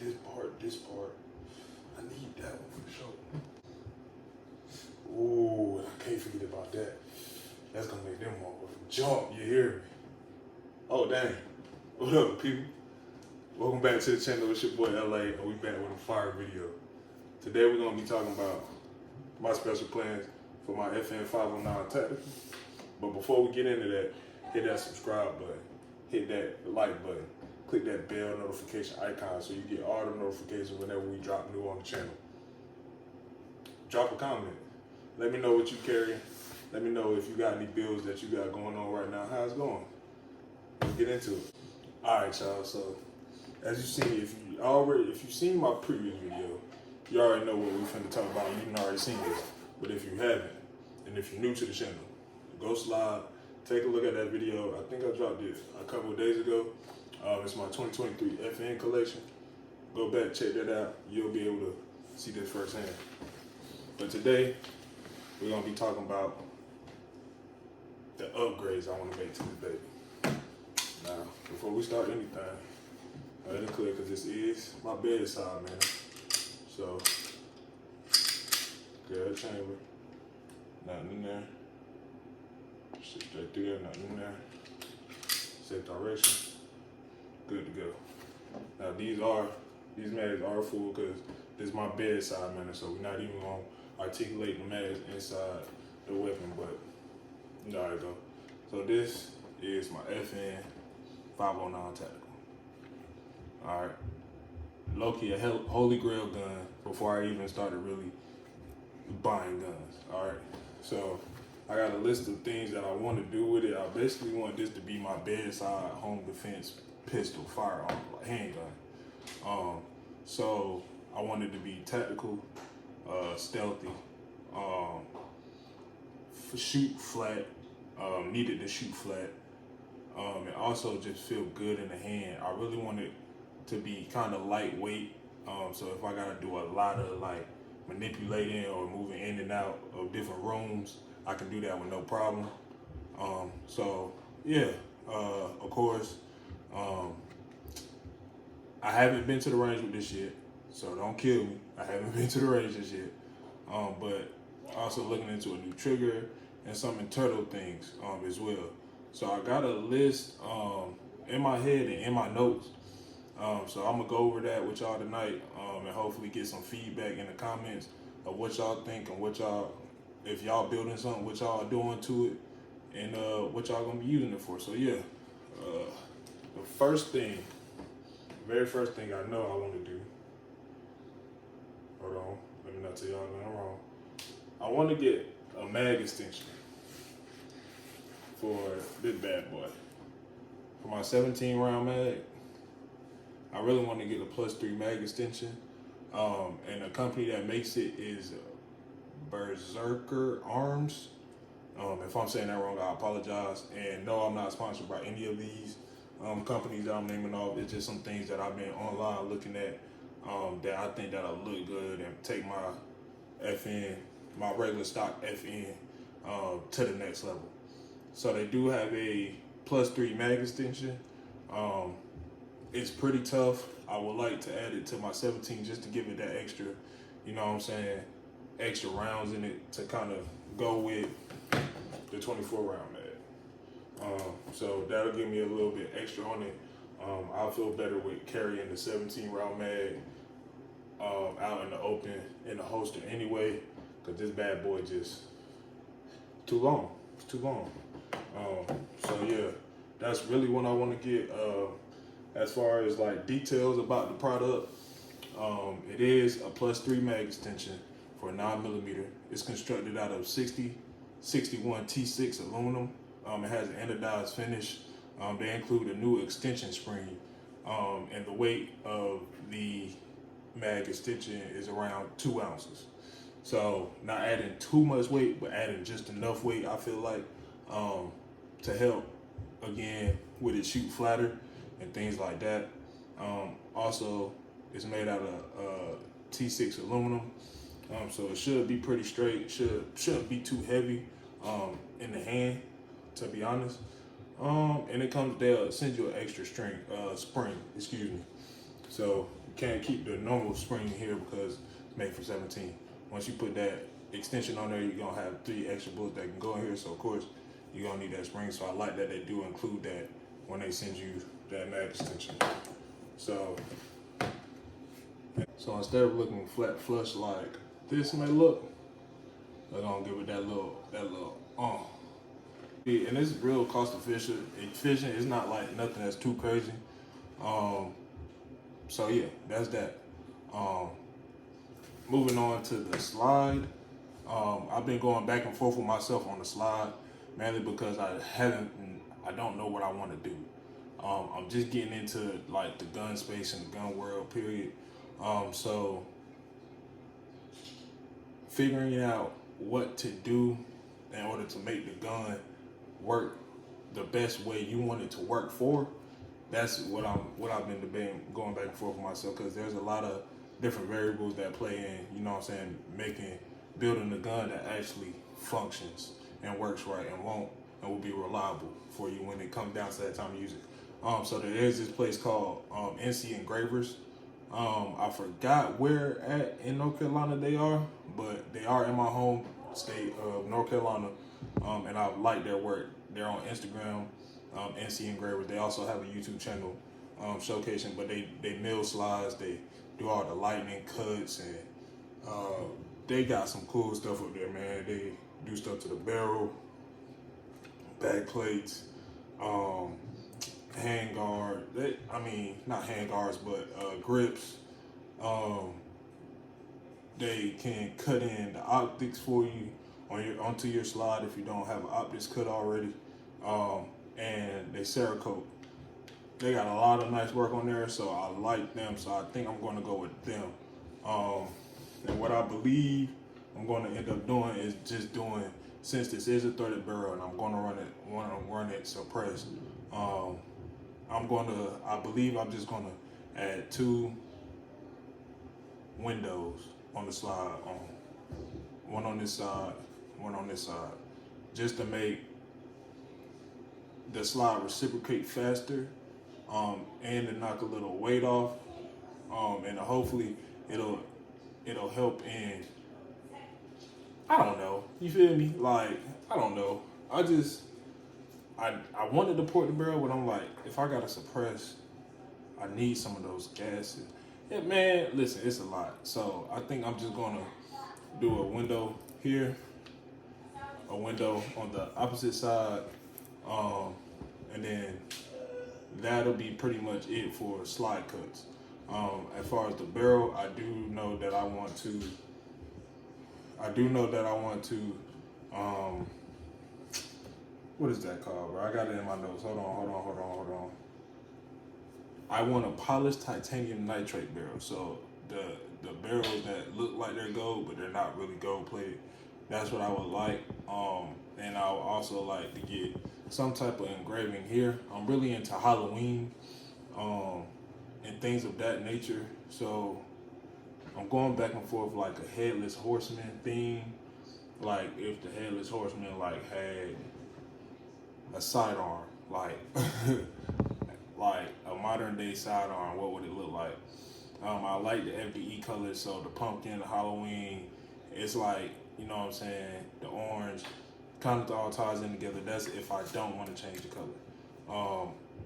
this part. I need that one for sure. Ooh, I can't forget about that. That's gonna make them motherfuckers jump, you hear me? Oh, dang. What up, people? Welcome back to the channel. It's your boy, LA, and we back with a fire video. Today, we're gonna be talking about my special plans for my FN 509 Tactical. But before we get into that, hit that subscribe button, hit that like button, click that bell notification icon so you get all the notifications whenever we drop new on the channel. Drop a comment. Let me know what you carry. Let me know if you got any builds that you got going on right now. How's it going? Let's get into it. All right, y'all. So, as you see, if you've seen my previous video, you already know what we're finna talk about. You've already seen this. But if you haven't, and if you're new to the channel, go slide, take a look at that video. I think I dropped it a couple of days ago. It's my 2023 FN collection. Go back, check that out. You'll be able to see this firsthand. But today, we're gonna be talking about the upgrades I want to make to this baby. Now, before we start anything, let it clear, because this is my bedside, man. So, grab a chamber, nothing in there. Sit straight through there, nothing in there. Set direction, good to go. Now these mags are full because this is my bedside, man. So we're not even gonna articulate the mags inside the weapon, but there you go. So this is my FN 509 Tactical. All right, low-key a holy grail gun before I even started really buying guns. All right, so I got a list of things that I want to do with it. I basically want this to be my bedside home defense pistol, firearm, like handgun. So I want it to be tactical, stealthy, shoot flat, needed to shoot flat, and also just feel good in the hand. I really want it to be kind of lightweight. So if I gotta do a lot of like manipulating or moving in and out of different rooms, I can do that with no problem. So yeah, of course, I haven't been to the range with this yet, so don't kill me. I haven't been to the range this yet. But also looking into a new trigger and some internal things as well. So I got a list in my head and in my notes. So I'm gonna go over that with y'all tonight, and hopefully get some feedback in the comments of what y'all think and what y'all, if y'all building something, what y'all doing to it, and what y'all gonna be using it for. So yeah, the very first thing I know I want to do, hold on, let me not tell y'all nothing wrong. I want to get a mag extension for this bad boy. For my 17 round mag, I really want to get a +3 mag extension, and the company that makes it is Berzerkerarms. If I'm saying that wrong, I apologize. And no, I'm not sponsored by any of these companies that I'm naming off. It's just some things that I've been online looking at that I think that'll look good and take my FN, my regular stock FN, to the next level. So they do have a +3 mag extension. It's pretty tough. I would like to add it to my 17 just to give it that extra, you know what I'm saying, extra rounds in it to kind of go with the 24 round mag. So that'll give me a little bit extra on it. I'll feel better with carrying the 17 round mag out in the open, in the holster anyway, because this bad boy just too long. It's too long. So yeah, that's really what I want to get. As far as like details about the product, it is a +3 mag extension for 9mm. It's constructed out of 61 T6 aluminum. It has an anodized finish. They include a new extension spring, and the weight of the mag extension is around 2 ounces. So not adding too much weight, but adding just enough weight, I feel like, to help, again, with it shoot flatter and things like that. Also, it's made out of T6 aluminum, so it should be pretty straight. Shouldn't be too heavy in the hand, to be honest. And they'll send you an extra spring, excuse me. So can't keep the normal spring here because it's made for 17. Once you put that extension on there, you're gonna have 3 extra bullets that can go in here. So of course, you're gonna need that spring. So I like that they do include that when they send you that mag extension. So instead of looking flat flush like this may look, they're gonna give it that little and it's real cost efficient. It's not like nothing that's too crazy. So yeah, that's that. Moving on to the slide. I've been going back and forth with myself on the slide, mainly because I don't know what I want to do. I'm just getting into like the gun space and the gun world, period. So figuring out what to do in order to make the gun work the best way you want it to work for. That's what I've been debating, going back and forth with myself, because there's a lot of different variables that play in, you know what I'm saying, building a gun that actually functions and works right and will be reliable for you when it comes down to that time to use it. So there is this place called NC Engravers. I forgot where in North Carolina they are, but they are in my home state of North Carolina, and I like their work. They're on Instagram, NC Engravers. They also have a YouTube channel showcasing, but they mill slides, they do all the lightning cuts, and they got some cool stuff up there, man. They do stuff to the barrel, back plates, hand guard. Not hand guards, but grips. They can cut in the optics for you onto your slide if you don't have an optics cut already. And they Cerakote. They got a lot of nice work on there, so I like them. So I think I'm going to go with them. And what I believe I'm going to end up doing is just doing, since this is a threaded barrel and I'm going to run it suppressed. I believe I'm just going to add 2 windows on the slide, one on this side, one on this side, just to make the slide reciprocate faster, and to knock a little weight off, and hopefully it'll help in, I don't know, you feel me? Like, I don't know. I wanted to port the barrel, but I'm like, if I gotta suppress, I need some of those gases. Yeah, man, listen, it's a lot. So I think I'm just gonna do a window here, a window on the opposite side, and then that'll be pretty much it for slide cuts. As far as the barrel, I do know that I want to, what is that called, bro? I got it in my notes. Hold on. I want a polished titanium nitride barrel. So the barrels that look like they're gold, but they're not really gold plated. That's what I would like. And I would also like to get some type of engraving here. I'm really into Halloween, and things of that nature. So I'm going back and forth like a headless horseman theme. Like if the headless horseman like had a sidearm, like like a modern day sidearm, what would it look like? I like the FDE colors, so the pumpkin, the Halloween, it's like, you know what I'm saying, the orange, kind of all ties in together. That's if I don't want to change the color.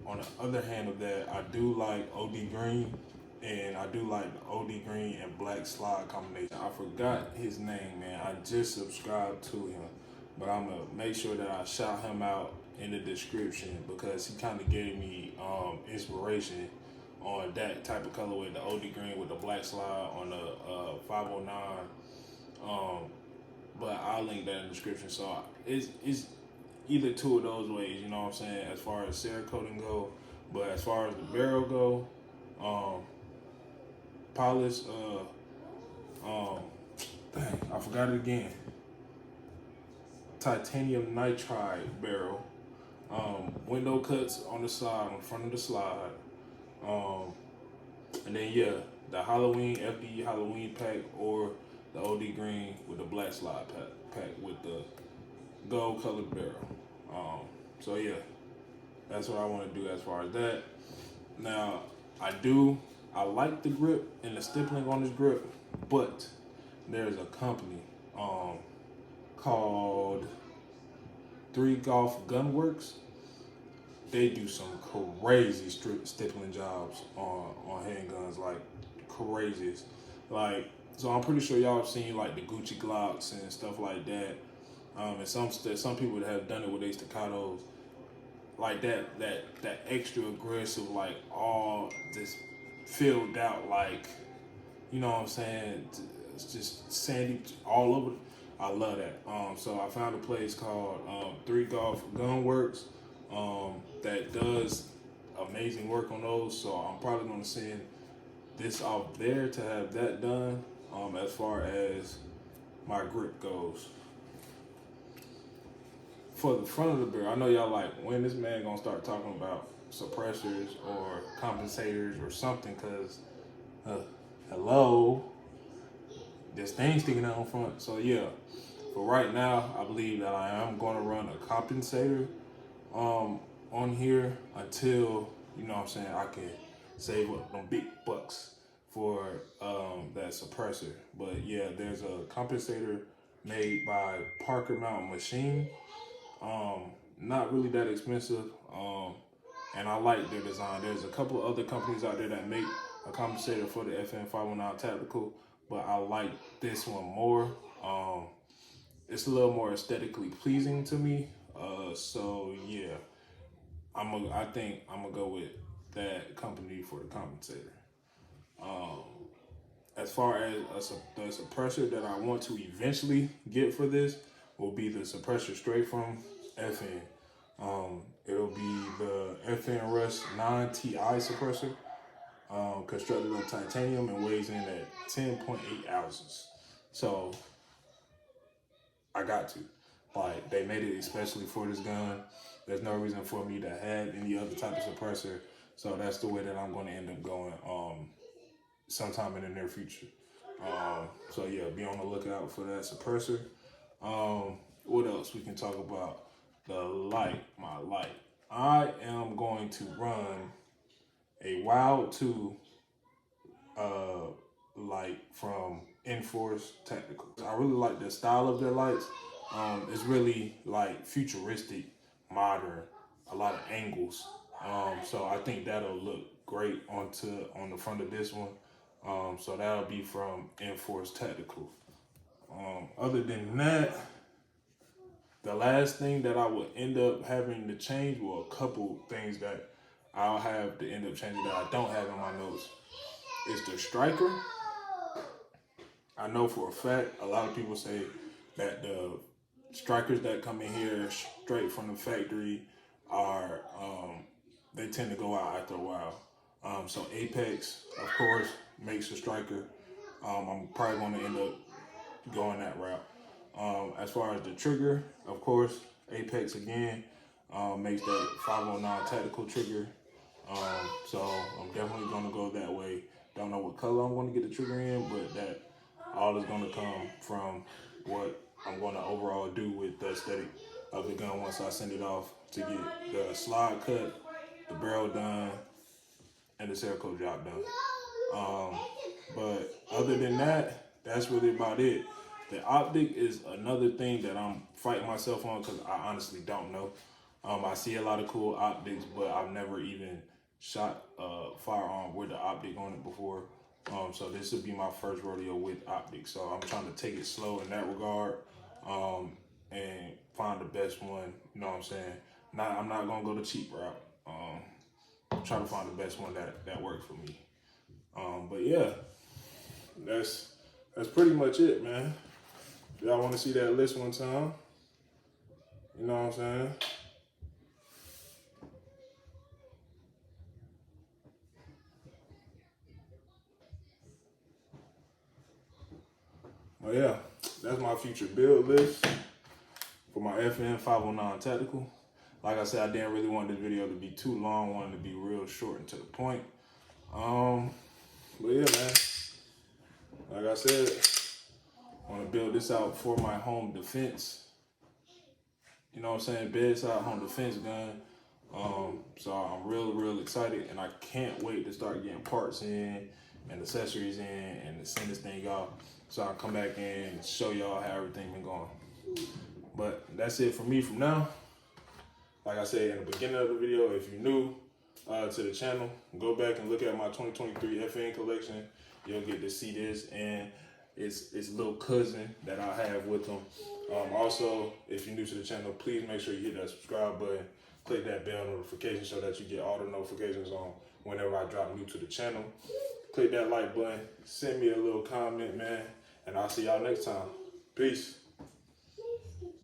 On the other hand of that, I do like OD green, and I do like the OD green and black slide combination. I forgot his name, man. I just subscribed to him, but I'm gonna make sure that I shout him out in the description, because he kind of gave me inspiration on that type of colorway, the OD green with the black slide on the 509. But I'll link that in the description. So it's either 2 of those ways, you know what I'm saying, as far as Cerakoting go. But as far as the barrel go, polish, dang, I forgot it again. Titanium nitride barrel. Window cuts on the side, on front of the slide. And then yeah, the Halloween, FD Halloween pack, or the OD green with the black slide pack with the gold colored barrel. So yeah, that's what I want to do as far as that. Now, I do I like the grip and the stippling on this grip, but there's a company called 3 Golf Gunworks. They do some crazy stippling jobs on handguns, like craziest. Like, so I'm pretty sure y'all have seen like the Gucci Glocks and stuff like that. And some people that have done it with their staccatos, like that extra aggressive, like all this filled out, like, you know what I'm saying? It's just sandy all over. I love that. So I found a place called 3 Golf Gunworks that does amazing work on those. So I'm probably going to send this off there to have that done. As far as my grip goes, for the front of the barrel, I know y'all like, when this man gonna start talking about suppressors or compensators or something, because hello, this thing sticking out in front. So yeah, for right now, I believe that I am going to run a compensator on here until, you know what I'm saying, I can save up them big bucks for that suppressor. But yeah, there's a compensator made by Parker Mountain Machine. Not really that expensive, and I like their design. There's a couple of other companies out there that make a compensator for the FN 519 Tactical, but I like this one more. It's a little more aesthetically pleasing to me. So yeah, I think I'm gonna go with that company for the compensator. As far as the suppressor that I want to eventually get for this will be the suppressor straight from FN. It'll be the FN Rush 9 TI suppressor, constructed of titanium and weighs in at 10.8 ounces. So I got to. Like, they made it especially for this gun. There's no reason for me to have any other type of suppressor. So that's the way that I'm going to end up going sometime in the near future. So yeah, be on the lookout for that suppressor. What else we can talk about? The light, my light. I am going to run a Wild 2 light from Inforce Tactical. I really like the style of their lights. It's really like futuristic, modern, a lot of angles. So I think that'll look great on the front of this one. So that'll be from Inforce Tactical. Other than that, the last thing that I would end up having to change, well, a couple things that I'll have to end up changing that I don't have in my notes, is the striker. I know for a fact, a lot of people say that the strikers that come in here straight from the factory are, they tend to go out after a while. So Apex, of course, makes a striker. I'm probably going to end up going that route. As far as the trigger, of course, Apex again makes that 509 Tactical trigger. So I'm definitely going to go that way. Don't know what color I'm going to get the trigger in, but that all is going to come from what I'm going to overall do with the aesthetic of the gun once I send it off to get the slide cut, the barrel done, and the Cerakote job done. But other than that, that's really about it. The optic is another thing that I'm fighting myself on because I honestly don't know. I see a lot of cool optics, but I've never even shot a firearm with the optic on it before. So this will be my first rodeo with optics. So I'm trying to take it slow in that regard, and find the best one. You know what I'm saying? I'm not gonna go the cheap route. I'm trying to find the best one that works for me. But yeah, that's pretty much it, man. Y'all want to see that list one time? You know what I'm saying? Well, yeah, that's my future build list for my FN 509 Tactical. Like I said, I didn't really want this video to be too long. I wanted to be real short and to the point. But yeah, man, like I said, I want to build this out for my home defense. You know what I'm saying? Bedside home defense gun. So I'm real excited, and I can't wait to start getting parts in and accessories in and to send this thing out so I can come back in and show y'all how everything been going. But that's it for me from now. Like I said in the beginning of the video, if you're new to the channel, go back and look at my 2023 FN collection. You'll get to see this and its little cousin that I have with them. Also, if you're new to the channel, please make sure you hit that subscribe button, click that bell notification so that you get all the notifications on whenever I drop new to the channel. Click that like button, send me a little comment, man, and I'll see y'all next time. Peace.